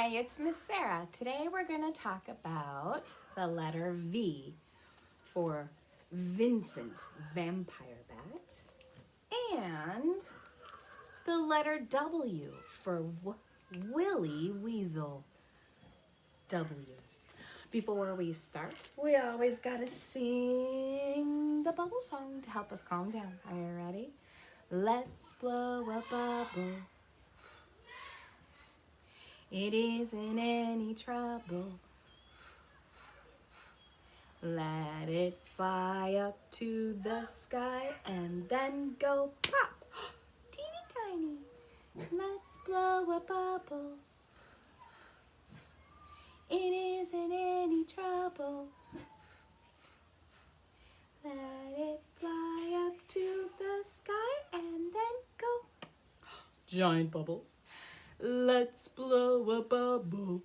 Hi, it's Miss Sarah. Today we're going to talk about the letter V for Vincent Vampire Bat and the letter W for Willie Weasel W. Before we start, we always got to sing the bubble song to help us calm down. Are you ready? Let's blow a bubble. It isn't any trouble. Let it fly up to the sky and then go pop. Teeny tiny. Let's blow a bubble. It isn't any trouble. Let it fly up to the sky and then go. Giant bubbles. Let's blow a bubble.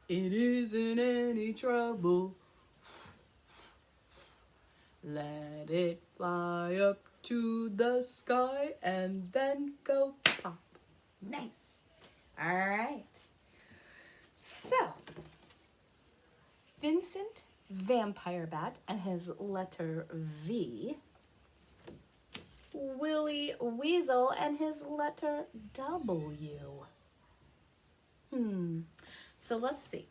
It isn't any trouble. Let it fly up to the sky and then go pop. Nice. All right. So, Vincent Vampire Bat and his letter V. Willie Weasel and his letter W. So let's see.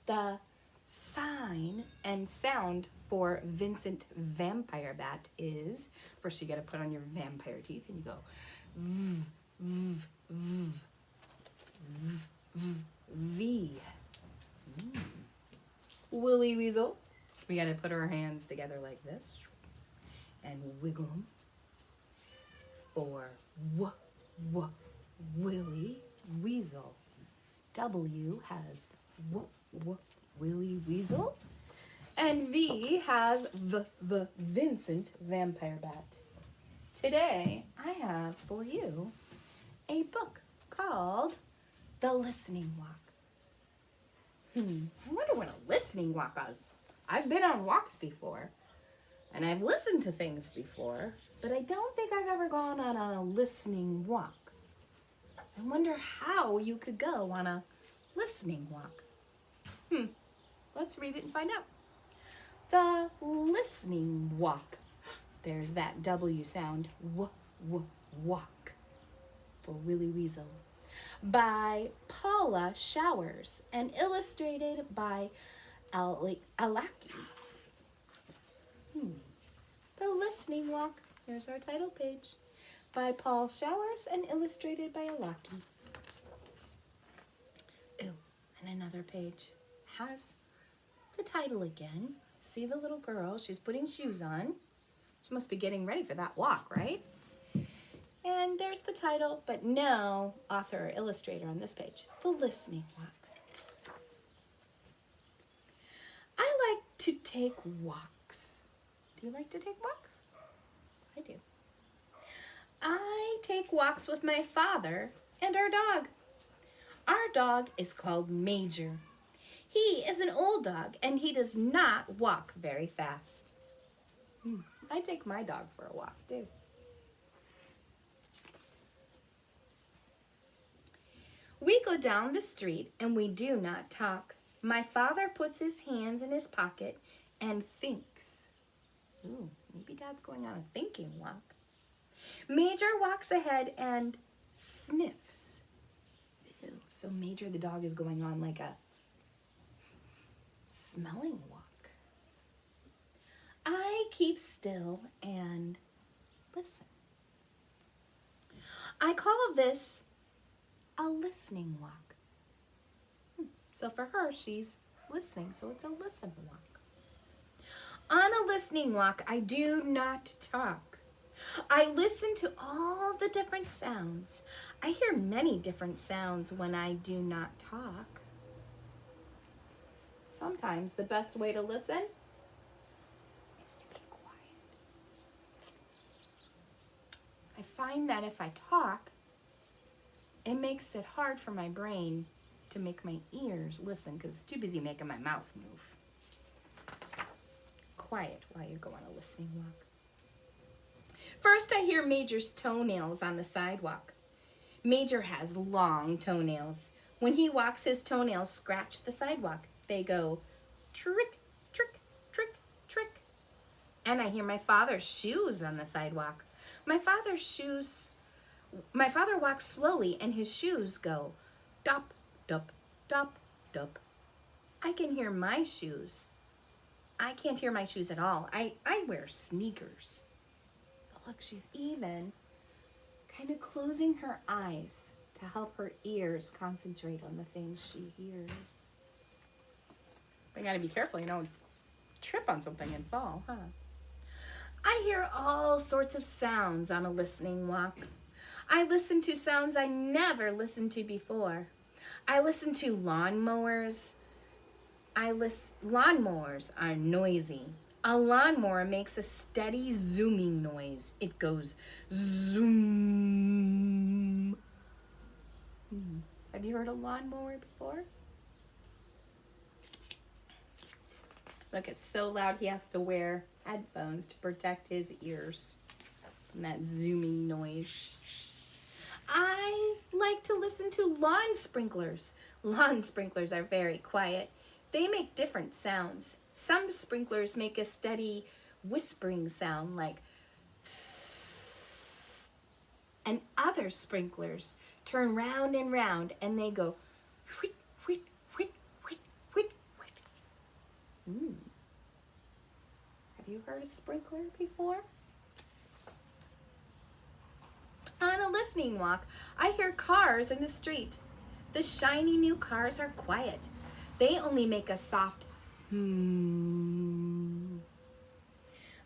The sign and sound for Vincent Vampire Bat is, first you got to put on your vampire teeth and you go v, v, v, v, v, V. Willie Weasel, we got to put our hands together like this and wiggle them for Willie Weasel. W has Willie Weasel. And V has Vincent Vampire Bat. Today, I have for you a book called The Listening Walk. I wonder what a listening walk is. I've been on walks before. And I've listened to things before, but I don't think I've ever gone on a listening walk. I wonder how you could go on a listening walk. Let's read it and find out. The Listening Walk. There's that W sound. Walk. For Willie Weasel. By Paula Showers and illustrated by Alaki. The Listening Walk. Here's our title page. By Paul Showers and illustrated by Alaki. Ooh, and another page has the title again. See the little girl? She's putting shoes on. She must be getting ready for that walk, right? And there's the title, but no author or illustrator on this page. The Listening Walk. I like to take walks. Do you like to take walks? I do. I take walks with my father and our dog. Our dog is called Major. He is an old dog and he does not walk very fast. I take my dog for a walk too. We go down the street and we do not talk. My father puts his hands in his pocket and thinks. Ooh, maybe Dad's going on a thinking walk. Major walks ahead and sniffs. Ew, so Major the dog is going on like a smelling walk. I keep still and listen. I call this a listening walk. So for her, she's listening, so it's a listen walk. On a listening walk, I do not talk. I listen to all the different sounds. I hear many different sounds when I do not talk. Sometimes the best way to listen is to be quiet. I find that if I talk, it makes it hard for my brain to make my ears listen because it's too busy making my mouth move. Quiet while you go on a listening walk. First, I hear Major's toenails on the sidewalk. Major has long toenails. When he walks, his toenails scratch the sidewalk. They go trick, trick, trick, trick. And I hear my father's shoes on the sidewalk. My father walks slowly and his shoes go dop, dop, dop, dop. I can hear my shoes. I can't hear my shoes at all. I wear sneakers. Look, she's even kind of closing her eyes to help her ears concentrate on the things she hears. We gotta be careful, trip on something and fall, huh? I hear all sorts of sounds on a listening walk. I listen to sounds I never listened to before. I listen to lawnmowers. Lawnmowers are noisy. A lawnmower makes a steady zooming noise. It goes zoom. Have you heard a lawnmower before? Look, it's so loud he has to wear headphones to protect his ears from that zooming noise. I like to listen to lawn sprinklers. Lawn sprinklers are very quiet. They make different sounds. Some sprinklers make a steady whispering sound like, and other sprinklers turn round and round and they go whit, whit, whit, whit, whit, whit. Have you heard a sprinkler before? On a listening walk, I hear cars in the street. The shiny new cars are quiet. They only make a soft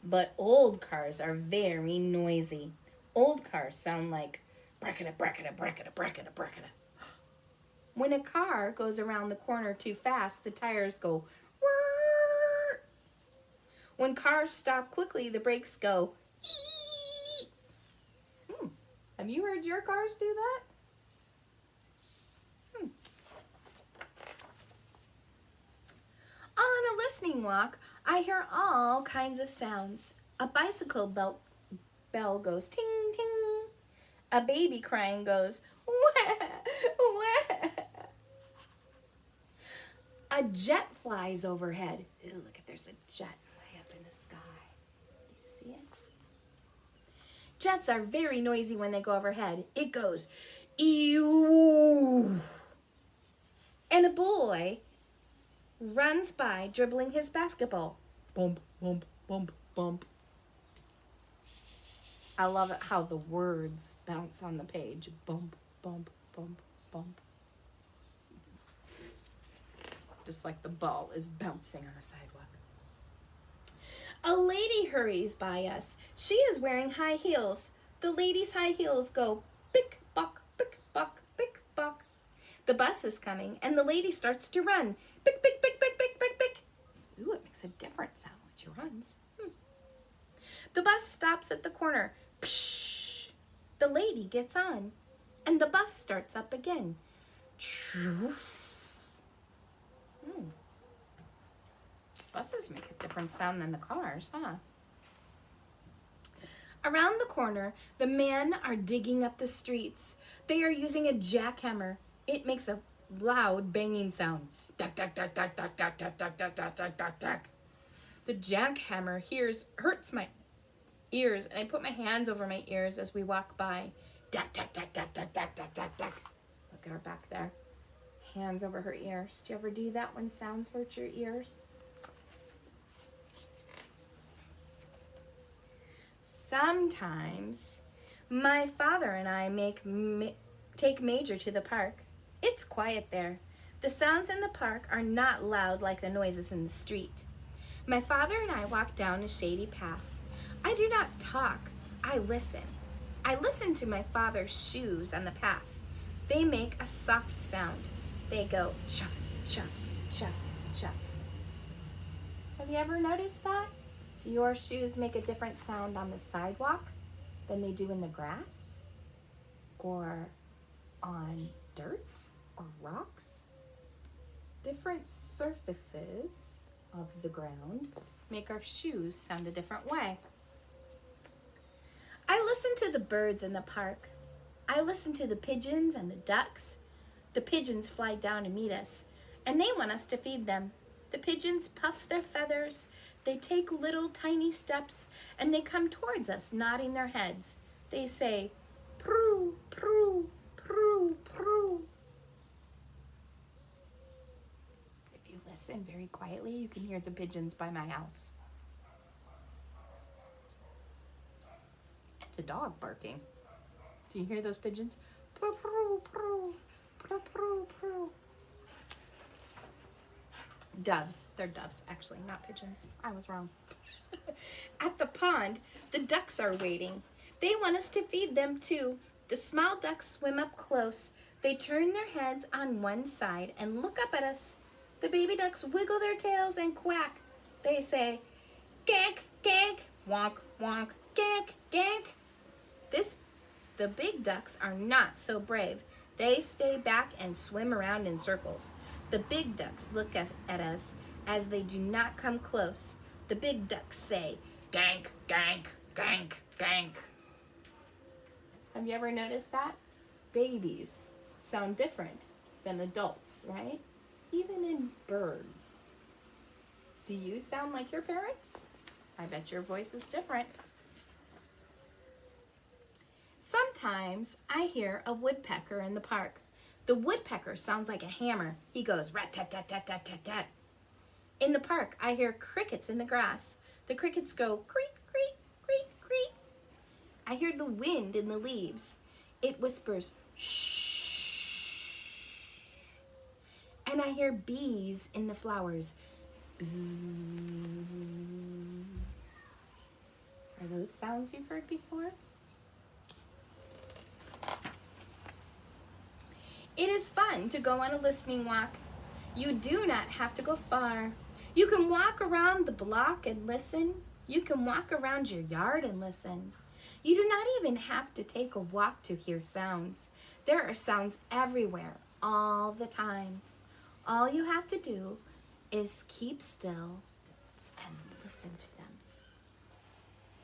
But old cars are very noisy. Old cars sound like bracketa, bracketa, bracketa, bracketa, bracketa. When a car goes around the corner too fast, the tires go whirr. When cars stop quickly, the brakes go ee. Have you heard your cars do that? On a listening walk, I hear all kinds of sounds. A bicycle bell goes ting, ting. A baby crying goes wah, wah. A jet flies overhead. Ew, look, if there's a jet way up in the sky. You see it? Jets are very noisy when they go overhead. It goes ew. And a boy runs by dribbling his basketball. Bump, bump, bump, bump. I love it how the words bounce on the page. Bump, bump, bump, bump. Just like the ball is bouncing on a sidewalk. A lady hurries by us. She is wearing high heels. The lady's high heels go bick, bock, bick, bock, bick, bock. The bus is coming, and the lady starts to run. Bick, bick, bick, bick, bick, bick, bick. Ooh, it makes a different sound when she runs. The bus stops at the corner. Psh. The lady gets on, and the bus starts up again. Buses make a different sound than the cars, huh? Around the corner, the men are digging up the streets. They are using a jackhammer. It makes a loud banging sound. Duck, duck, duck, duck, duck, duck, duck, duck, duck, duck, duck, duck, duck. The jackhammer hurts my ears, and I put my hands over my ears as we walk by. Duck, duck, duck, duck, duck, duck, duck, duck, duck. Look at her back there. Hands over her ears. Do you ever do that when sounds hurt your ears? Sometimes my father and I take Major to the park. It's quiet there. The sounds in the park are not loud like the noises in the street. My father and I walk down a shady path. I do not talk. I listen. I listen to my father's shoes on the path. They make a soft sound. They go chuff, chuff, chuff, chuff. Have you ever noticed that? Do your shoes make a different sound on the sidewalk than they do in the grass? Or on dirt or rocks? Different surfaces of the ground make our shoes sound a different way. I listen to the birds in the park. I listen to the pigeons and the ducks. The pigeons fly down to meet us, and they want us to feed them. The pigeons puff their feathers. They take little tiny steps, and they come towards us, nodding their heads. They say, prue, prue, prue, prue. If you listen very quietly, you can hear the pigeons by my house. And the dog barking. Do you hear those pigeons? Prue, prue, prue, prue, prue, prue. Doves. They're doves, actually, not pigeons. I was wrong. At the pond, the ducks are waiting. They want us to feed them too. The small ducks swim up close. They turn their heads on one side and look up at us. The baby ducks wiggle their tails and quack. They say, gank, gank, wonk, wonk, gank, gank. The big ducks are not so brave. They stay back and swim around in circles. The big ducks look at us as they do not come close. The big ducks say, gank, gank, gank, gank. Have you ever noticed that? Babies sound different than adults, right? Even in birds. Do you sound like your parents? I bet your voice is different. Sometimes I hear a woodpecker in the park. The woodpecker sounds like a hammer. He goes rat-tat-tat-tat-tat-tat-tat. In the park, I hear crickets in the grass. The crickets go creak, creak, creak, creak. I hear the wind in the leaves. It whispers shh. And I hear bees in the flowers. Bzzz. Are those sounds you've heard before? It is fun to go on a listening walk. You do not have to go far. You can walk around the block and listen. You can walk around your yard and listen. You do not even have to take a walk to hear sounds. There are sounds everywhere, all the time. All you have to do is keep still and listen to them.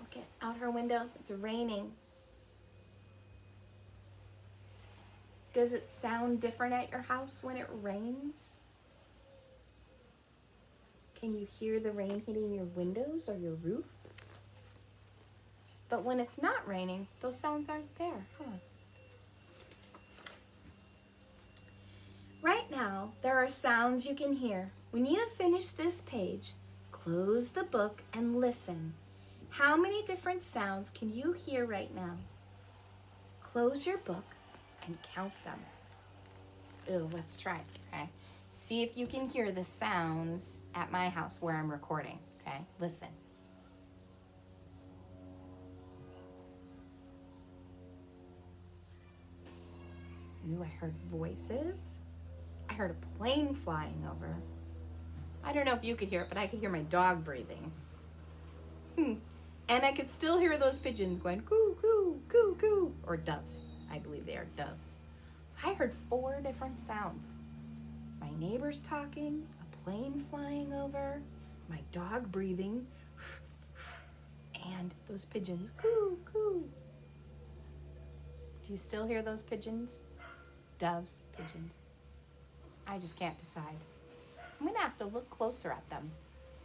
Look at out her window. It's raining. Does it sound different at your house when it rains? Can you hear the rain hitting your windows or your roof? But when it's not raining, those sounds aren't there, huh? Right now, there are sounds you can hear. When you have finished this page, close the book and listen. How many different sounds can you hear right now? Close your book and count them. Let's try, okay? See if you can hear the sounds at my house where I'm recording, okay? Listen. Ooh, I heard voices. I heard a plane flying over. I don't know if you could hear it, but I could hear my dog breathing. And I could still hear those pigeons going coo, coo, coo, coo, or doves. I believe they are doves. So I heard 4 different sounds. My neighbors talking, a plane flying over, my dog breathing, and those pigeons, coo, coo. Do you still hear those pigeons? Doves, pigeons. I just can't decide. I'm gonna have to look closer at them.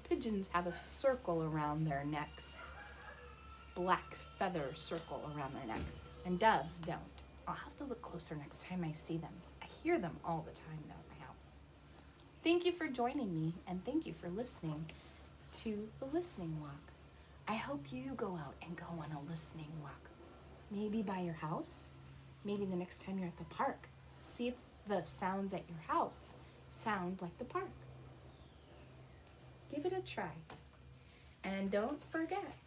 Pigeons have a circle around their necks. Black feather circle around their necks. And doves don't. I'll have to look closer next time I see them. I hear them all the time though at my house. Thank you for joining me, and thank you for listening to the listening walk. I hope you go out and go on a listening walk. Maybe by your house, maybe the next time you're at the park. See if the sounds at your house sound like the park. Give it a try. And don't forget,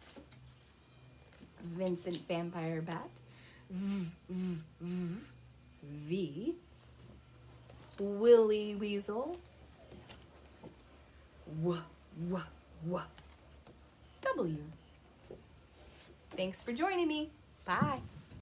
Vincent Vampire Bat, V, Willy Weasel, W. Thanks for joining me. Bye.